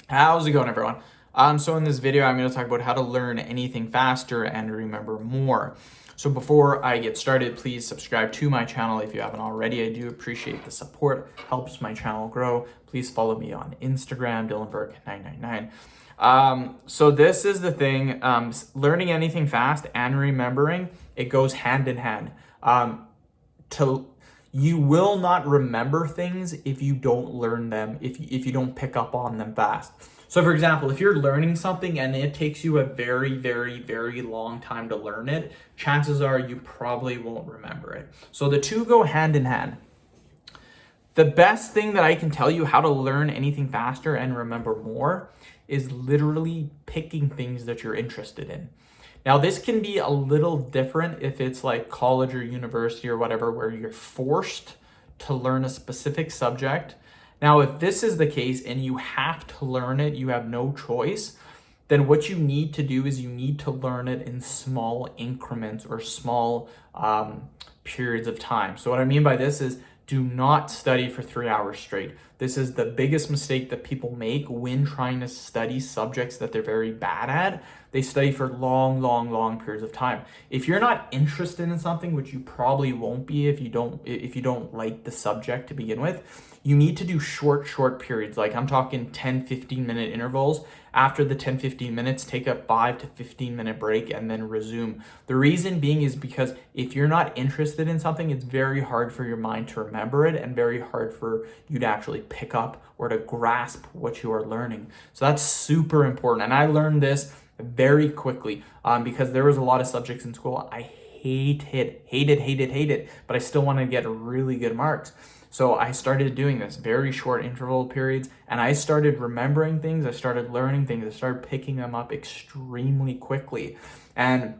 How's it going, everyone? So in this video, I'm going to talk about how to learn anything faster and remember more. So before I get started, please subscribe to my channel if you haven't already. I do appreciate the support, helps my channel grow. Please follow me on Instagram, Dylanberg999. So this is the thing, learning anything fast and remembering, it goes hand in hand. You will not remember things if you don't learn them, if you don't pick up on them fast. So for example, if you're learning something and it takes you a very, very, very long time to learn it, chances are you probably won't remember it. So the two go hand in hand. The best thing that I can tell you how to learn anything faster and remember more is literally picking things that you're interested in. Now, this can be a little different if it's like college or university or whatever, where you're forced to learn a specific subject. Now, if this is the case and you have to learn it, you have no choice, then what you need to do is you need to learn it in small increments or small periods of time. So what I mean by this is, do not study for 3 hours straight. This is the biggest mistake that people make when trying to study subjects that they're very bad at. They study for long periods of time. If you're not interested in something, which you probably won't be if you don't like the subject to begin with, you need to do short periods. Like I'm talking 10-15 minute intervals. After the 10-15 minutes, take a 5 to 15 minute break and then resume. The reason being is because if you're not interested in something, it's very hard for your mind to remember it and very hard for you to actually pick up or to grasp what you are learning. So that's super important. And I learned this very quickly because there was a lot of subjects in school I hated, but I still wanted to get really good marks. So I started doing this very short interval periods, and I started remembering things, I started learning things, I started picking them up extremely quickly. And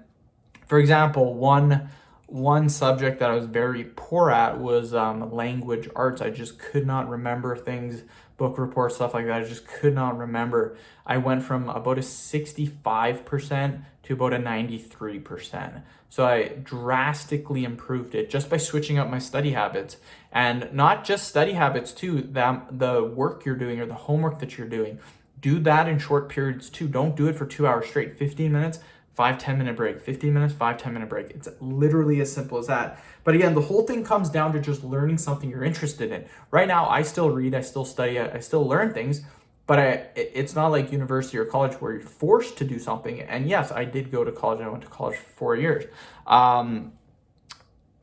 for example, one subject that I was very poor at was language arts. I just could not remember things, book reports, stuff like that. I just could not remember. I went from about a 65% to about a 93%. So I drastically improved it just by switching up my study habits. And not just study habits too, the work you're doing or the homework that you're doing, do that in short periods too. Don't do it for 2 hours straight. 15 minutes, 5-10 minute break, 15 minutes, 5-10 minute break. It's literally as simple as that. But again, the whole thing comes down to just learning something you're interested in. Right now, I still read, I still study, I still learn things, but it's not like university or college where you're forced to do something. And yes, I did go to college. I went to college for 4 years.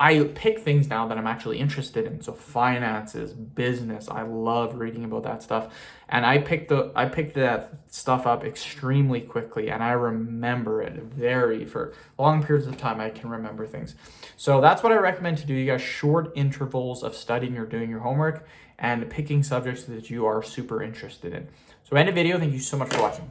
I pick things now that I'm actually interested in. So finances, business, I love reading about that stuff. And I picked that stuff up extremely quickly, and I remember it for long periods of time. I can remember things. So that's what I recommend to do. You guys, short intervals of studying or doing your homework and picking subjects that you are super interested in. So end of video. Thank you so much for watching.